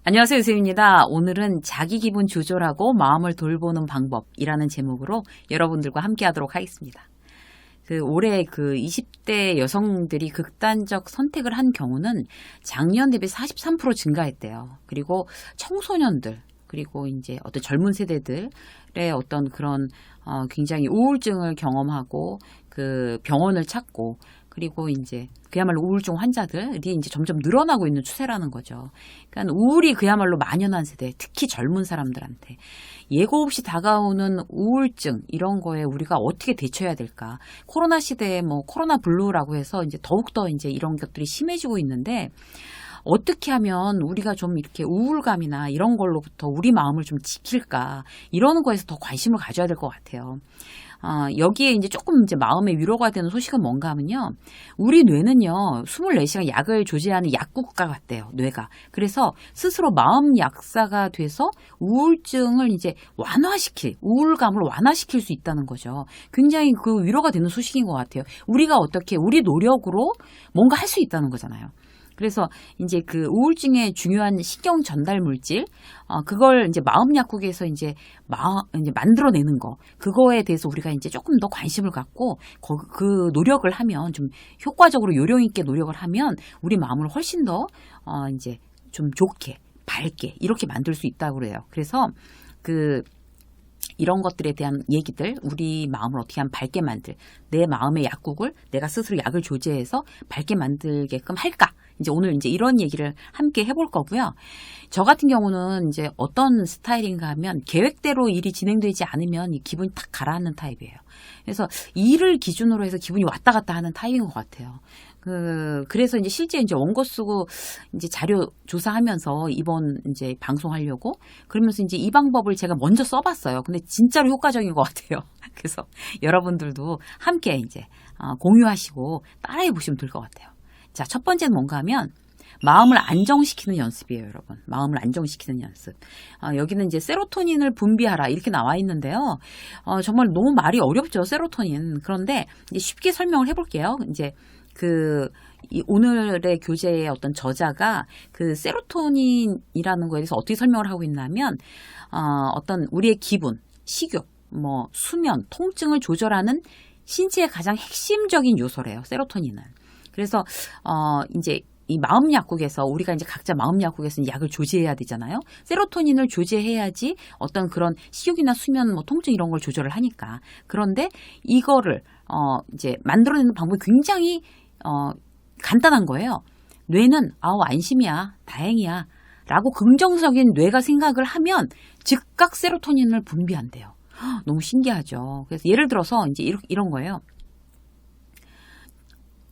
안녕하세요, 유쌤입니다. 오늘은 자기 기분 조절하고 마음을 돌보는 방법이라는 제목으로 여러분들과 함께 하도록 하겠습니다. 올해 20대 여성들이 극단적 선택을 한 경우는 작년 대비 43% 증가했대요. 그리고 청소년들, 그리고 이제 어떤 젊은 세대들의 어떤 그런 굉장히 우울증을 경험하고 병원을 찾고, 그리고 이제 그야말로 우울증 환자들이 이제 점점 늘어나고 있는 추세라는 거죠. 그러니까 우울이 그야말로 만연한 세대, 특히 젊은 사람들한테 예고 없이 다가오는 우울증, 이런 거에 우리가 어떻게 대처해야 될까? 코로나 시대에 코로나 블루라고 해서 이제 더욱더 이제 이런 것들이 심해지고 있는데, 어떻게 하면 우리가 좀 이렇게 우울감이나 이런 걸로부터 우리 마음을 좀 지킬까? 이러는 거에서 더 관심을 가져야 될 것 같아요. 여기에 이제 조금 이제 마음의 위로가 되는 소식은 뭔가 하면요. 우리 뇌는요, 24시간 약을 조제하는 약국가 같대요, 뇌가. 그래서 스스로 마음 약사가 돼서 우울증을 이제 우울감을 완화시킬 수 있다는 거죠. 굉장히 위로가 되는 소식인 것 같아요. 우리가 어떻게, 우리 노력으로 뭔가 할 수 있다는 거잖아요. 그래서 이제 우울증의 중요한 신경 전달 물질, 그걸 이제 마음 약국에서 이제 만들어내는 거, 그거에 대해서 우리가 이제 조금 더 관심을 갖고 그 노력을 하면, 좀 효과적으로 요령 있게 노력을 하면 우리 마음을 훨씬 더 이제 좀 좋게, 밝게 이렇게 만들 수 있다고 그래요. 그래서 이런 것들에 대한 얘기들, 우리 마음을 어떻게 하면 밝게 내 마음의 약국을 내가 스스로 약을 조제해서 밝게 만들게끔 할까? 이제 오늘 이제 이런 얘기를 함께 해볼 거고요. 저 같은 경우는 이제 어떤 스타일인가 하면, 계획대로 일이 진행되지 않으면 이 기분이 탁 가라앉는 타입이에요. 그래서 일을 기준으로 해서 기분이 왔다 갔다 하는 타입인 것 같아요. 그래서 이제 실제 이제 원고 쓰고 이제 자료 조사하면서 이번 이제 방송하려고 그러면서 이제 이 방법을 제가 먼저 써봤어요. 근데 진짜로 효과적인 것 같아요. 그래서 여러분들도 함께 이제 공유하시고 따라해 보시면 될 것 같아요. 자, 첫 번째는 뭔가 하면 마음을 안정시키는 연습이에요, 여러분. 마음을 안정시키는 연습. 여기는 이제 세로토닌을 분비하라 이렇게 나와 있는데요. 정말 너무 말이 어렵죠, 세로토닌. 그런데 이제 쉽게 설명을 해볼게요. 이제 오늘의 교재의 어떤 저자가 세로토닌이라는 거에 대해서 어떻게 설명을 하고 있냐면, 어떤 우리의 기분, 식욕, 수면, 통증을 조절하는 신체의 가장 핵심적인 요소래요, 세로토닌은. 그래서 이제 이 마음 약국에서 우리가 이제 각자 마음 약국에서 약을 조제해야 되잖아요. 세로토닌을 조제해야지 어떤 그런 식욕이나 수면, 통증 이런 걸 조절을 하니까. 그런데 이거를 이제 만들어내는 방법이 굉장히 간단한 거예요. 뇌는 안심이야, 다행이야 라고 긍정적인 뇌가 생각을 하면 즉각 세로토닌을 분비한대요. 너무 신기하죠. 그래서 예를 들어서 이제 이런 거예요.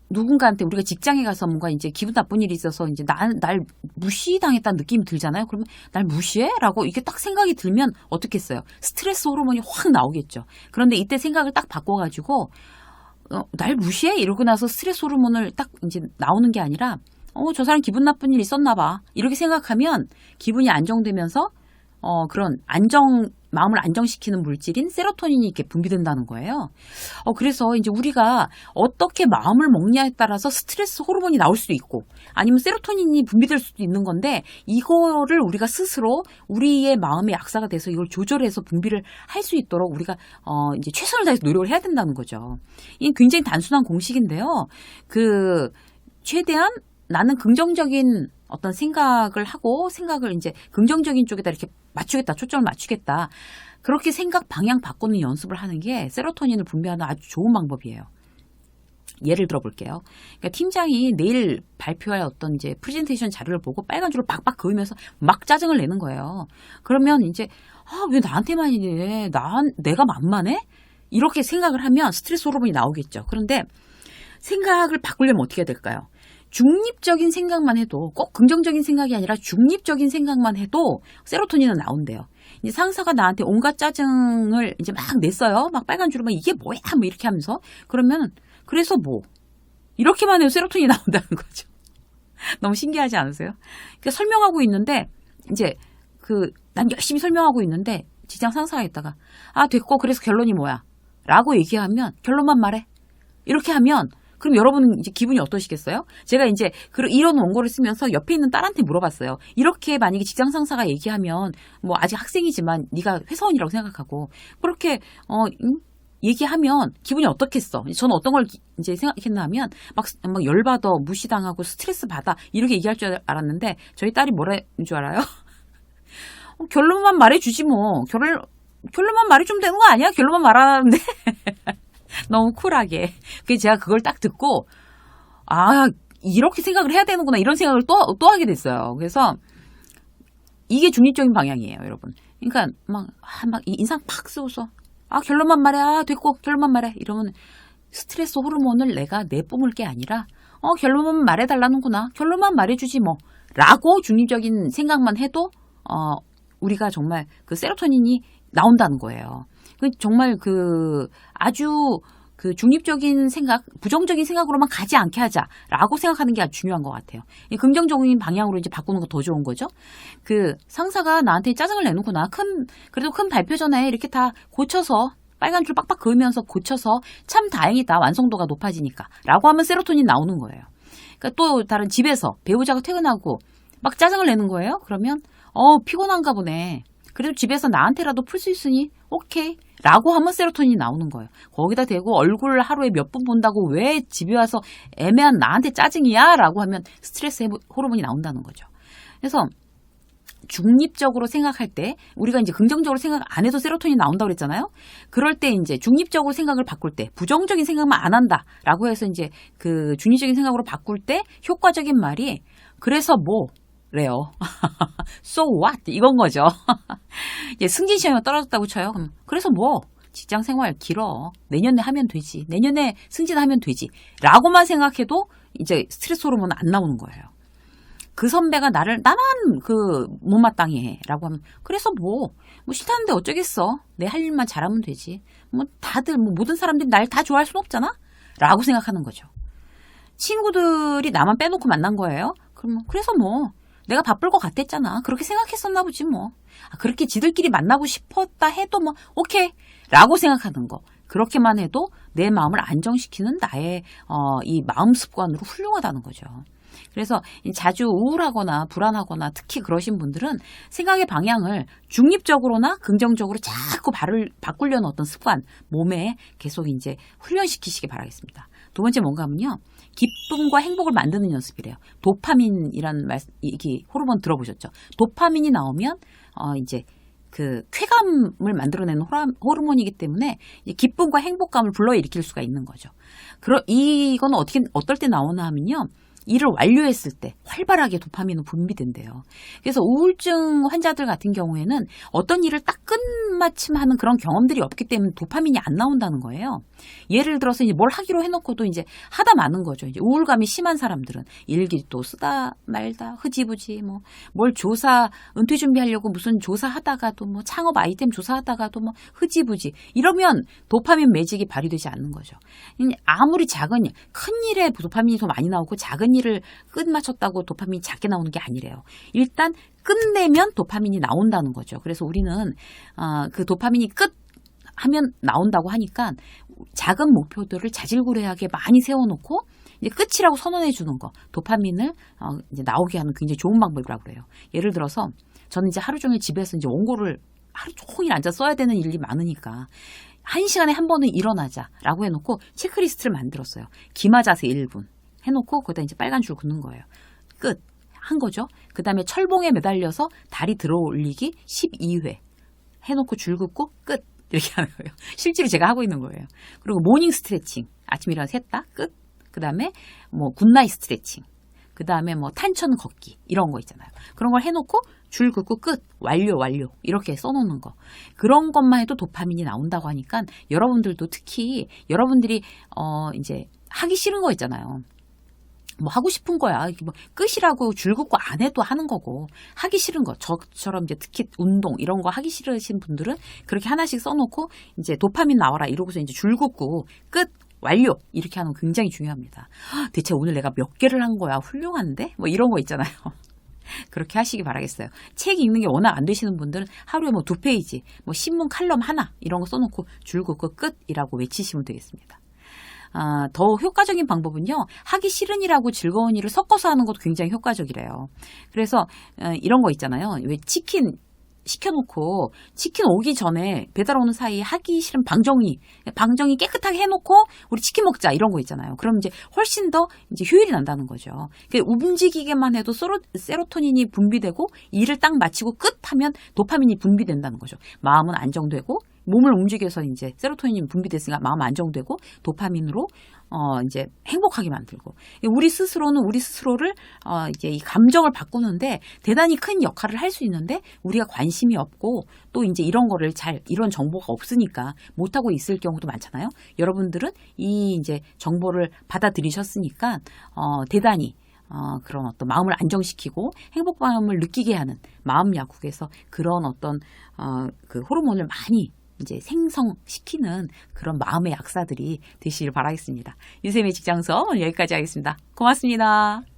누군가한테 우리가 직장에 가서 뭔가 이제 기분 나쁜 일이 있어서 이제 날 무시당했다는 느낌이 들잖아요. 그러면 날 무시해? 라고 이게 딱 생각이 들면 어떻겠어요? 스트레스 호르몬이 확 나오겠죠. 그런데 이때 생각을 딱 바꿔가지고 날 무시해? 이러고 나서 스트레스 호르몬을 딱 이제 나오는 게 아니라 저 사람 기분 나쁜 일 있었나 봐. 이렇게 생각하면 기분이 안정되면서 그런 마음을 안정시키는 물질인 세로토닌이 이렇게 분비된다는 거예요. 그래서 이제 우리가 어떻게 마음을 먹냐에 따라서 스트레스 호르몬이 나올 수도 있고, 아니면 세로토닌이 분비될 수도 있는 건데, 이거를 우리가 스스로 우리의 마음의 약사가 돼서 이걸 조절해서 분비를 할 수 있도록 우리가 이제 최선을 다해서 노력을 해야 된다는 거죠. 이게 굉장히 단순한 공식인데요. 최대한 나는 긍정적인 어떤 생각을 하고, 생각을 이제 긍정적인 쪽에다 이렇게 초점을 맞추겠다. 그렇게 생각 방향 바꾸는 연습을 하는 게 세로토닌을 분비하는 아주 좋은 방법이에요. 예를 들어 볼게요. 그러니까 팀장이 내일 발표할 어떤 이제 프레젠테이션 자료를 보고 빨간 줄을 박박 그으면서 막 짜증을 내는 거예요. 그러면 이제 왜 나한테만 이래? 내가 만만해? 이렇게 생각을 하면 스트레스 호르몬이 나오겠죠. 그런데 생각을 바꾸려면 어떻게 해야 될까요? 중립적인 생각만 해도, 꼭 긍정적인 생각이 아니라 중립적인 생각만 해도 세로토닌은 나온대요. 이제 상사가 나한테 온갖 짜증을 이제 막 냈어요. 막 빨간 줄을 이게 뭐야? 이렇게 하면서. 그러면, 그래서 이렇게만 해도 세로토닌이 나온다는 거죠. 너무 신기하지 않으세요? 그러니까 설명하고 있는데, 이제 난 열심히 설명하고 있는데, 직장 상사가 있다가 아 됐고 그래서 결론이 뭐야? 라고 얘기하면 결론만 말해. 이렇게 하면 그럼 여러분은 이제 기분이 어떠시겠어요? 제가 이제 이런 원고를 쓰면서 옆에 있는 딸한테 물어봤어요. 이렇게 만약에 직장 상사가 얘기하면 뭐 아직 학생이지만 네가 회사원이라고 생각하고 그렇게 얘기하면 기분이 어떻겠어? 저는 어떤 걸 이제 생각했나 하면 막 열받아, 무시당하고 스트레스 받아 이렇게 얘기할 줄 알았는데 저희 딸이 뭐라는 줄 알아요? 결론만 말해주지 뭐. 결론만 말해주면 되는 거 아니야? 결론만 말하는데. 너무 쿨하게. 그래서 제가 그걸 딱 듣고, 아, 이렇게 생각을 해야 되는구나. 이런 생각을 또 하게 됐어요. 그래서 이게 중립적인 방향이에요, 여러분. 그러니까 막 인상 팍 쓰고서, 아, 결론만 말해. 아, 됐고, 결론만 말해. 이러면 스트레스 호르몬을 내가 내뿜을 게 아니라, 결론만 말해달라는구나. 결론만 말해주지 뭐. 라고 중립적인 생각만 해도, 우리가 정말 그 세로토닌이 나온다는 거예요. 정말 아주 중립적인 생각, 부정적인 생각으로만 가지 않게 하자라고 생각하는 게 아주 중요한 것 같아요. 긍정적인 방향으로 이제 바꾸는 거 더 좋은 거죠. 상사가 나한테 짜증을 내는구나. 그래도 큰 발표 전에 이렇게 다 고쳐서 빨간 줄 빡빡 그으면서 고쳐서 참 다행이다. 완성도가 높아지니까. 라고 하면 세로토닌 나오는 거예요. 그러니까 또 다른 집에서 배우자가 퇴근하고 막 짜증을 내는 거예요. 그러면 피곤한가 보네. 그래도 집에서 나한테라도 풀 수 있으니 오케이 라고 하면 세로토닌이 나오는 거예요. 거기다 대고 얼굴 하루에 몇 분 본다고 왜 집에 와서 애매한 나한테 짜증이야? 라고 하면 스트레스 호르몬이 나온다는 거죠. 그래서 중립적으로 생각할 때 우리가 이제 긍정적으로 생각 안 해도 세로토닌이 나온다고 그랬잖아요. 그럴 때 이제 중립적으로 생각을 바꿀 때 부정적인 생각만 안 한다라고 해서 이제 중립적인 생각으로 바꿀 때 효과적인 말이 그래서 뭐 래요. So what? 이건 거죠. 승진 시험이 떨어졌다고 쳐요. 그래서 뭐 직장 생활 길어. 내년에 하면 되지. 내년에 승진하면 되지. 라고만 생각해도 이제 스트레스 호르몬은 안 나오는 거예요. 그 선배가 나만 못마땅해 해. 라고 하면 그래서 뭐 싫다는데 어쩌겠어. 내 할 일만 잘하면 되지. 다들 모든 사람들이 날 다 좋아할 순 없잖아. 라고 생각하는 거죠. 친구들이 나만 빼놓고 만난 거예요. 그러면 그래서 뭐 내가 바쁠 것 같았잖아. 그렇게 생각했었나 보지 뭐. 그렇게 지들끼리 만나고 싶었다 해도 뭐 오케이 라고 생각하는 거. 그렇게만 해도 내 마음을 안정시키는 나의 이 마음 습관으로 훌륭하다는 거죠. 그래서 자주 우울하거나 불안하거나 특히 그러신 분들은 생각의 방향을 중립적으로나 긍정적으로 자꾸 바꾸려는 어떤 습관, 몸에 계속 이제 훈련시키시기 바라겠습니다. 두 번째 뭔가 하면요. 기쁨과 행복을 만드는 연습이래요. 도파민이라는 이게 호르몬 들어보셨죠? 도파민이 나오면 이제 쾌감을 만들어내는 호르몬이기 때문에 기쁨과 행복감을 불러일으킬 수가 있는 거죠. 이건 어떨 때 나오나 하면요. 일을 완료했을 때 활발하게 도파민은 분비된대요. 그래서 우울증 환자들 같은 경우에는 어떤 일을 딱 끝마침하는 그런 경험들이 없기 때문에 도파민이 안 나온다는 거예요. 예를 들어서 이제 뭘 하기로 해놓고도 이제 하다 마는 거죠. 이제 우울감이 심한 사람들은 일기 또 쓰다 말다 흐지부지 뭘 은퇴 준비하려고 무슨 조사하다가도 창업 아이템 조사하다가도 흐지부지 이러면 도파민 매직이 발휘되지 않는 거죠. 아무리 작은 일, 큰 일에 도파민이 더 많이 나오고 작은 일을 끝마쳤다고 도파민이 작게 나오는 게 아니래요. 일단 끝내면 도파민이 나온다는 거죠. 그래서 우리는 그 도파민이 끝하면 나온다고 하니까 작은 목표들을 자질구레하게 많이 세워놓고 이제 끝이라고 선언해 주는 거, 도파민을 이제 나오게 하는 굉장히 좋은 방법이라고 그래요. 예를 들어서 저는 이제 하루 종일 집에서 이제 원고를 하루 종일 앉아 써야 되는 일이 많으니까 1시간에 한 번은 일어나자라고 해놓고 체크리스트를 만들었어요. 기마 자세 1분. 해놓고 거기다 이제 빨간 줄 긋는 거예요. 끝. 한 거죠. 그 다음에 철봉에 매달려서 다리 들어 올리기 12회. 해놓고 줄 긋고 끝. 이렇게 하는 거예요. 실제로 제가 하고 있는 거예요. 그리고 모닝 스트레칭. 아침에 일어나서 했다. 끝. 그 다음에 굿나잇 스트레칭. 그 다음에 탄천 걷기. 이런 거 있잖아요. 그런 걸 해놓고 줄 긋고 끝. 완료. 이렇게 써놓는 거. 그런 것만 해도 도파민이 나온다고 하니까 여러분들도 특히 여러분들이 이제 하기 싫은 거 있잖아요. 하고 싶은 거야. 끝이라고 줄 긋고 안 해도 하는 거고. 하기 싫은 거. 저처럼 이제 특히 운동 이런 거 하기 싫으신 분들은 그렇게 하나씩 써놓고 이제 도파민 나와라 이러고서 이제 줄 긋고 끝. 완료. 이렇게 하는 거 굉장히 중요합니다. 대체 오늘 내가 몇 개를 한 거야? 훌륭한데? 이런 거 있잖아요. 그렇게 하시기 바라겠어요. 책 읽는 게 워낙 안 되시는 분들은 하루에 뭐 2페이지, 뭐 신문 칼럼 하나 이런 거 써놓고 줄 긋고 끝이라고 외치시면 되겠습니다. 더 효과적인 방법은요. 하기 싫은 일하고 즐거운 일을 섞어서 하는 것도 굉장히 효과적이래요. 그래서 이런 거 있잖아요. 왜 치킨 시켜놓고 치킨 오기 전에 배달 오는 사이에 하기 싫은 방정리 깨끗하게 해놓고 우리 치킨 먹자 이런 거 있잖아요. 그럼 이제 훨씬 더 이제 효율이 난다는 거죠. 움직이게만 해도 세로토닌이 분비되고 일을 딱 마치고 끝 하면 도파민이 분비된다는 거죠. 마음은 안정되고 몸을 움직여서 이제 세로토닌이 분비됐으니까 마음 안정되고 도파민으로 이제 행복하게 만들고 우리 스스로는 우리 스스로를 이제 이 감정을 바꾸는데 대단히 큰 역할을 할 수 있는데 우리가 관심이 없고 또 이제 이런 거를 이런 정보가 없으니까 못하고 있을 경우도 많잖아요. 여러분들은 이 이제 정보를 받아들이셨으니까 대단히 그런 어떤 마음을 안정시키고 행복감을 느끼게 하는 마음 약국에서 그런 어떤 그 호르몬을 많이 이제 생성시키는 그런 마음의 약사들이 되시길 바라겠습니다. 유쌤의 직장서 오늘 여기까지 하겠습니다. 고맙습니다.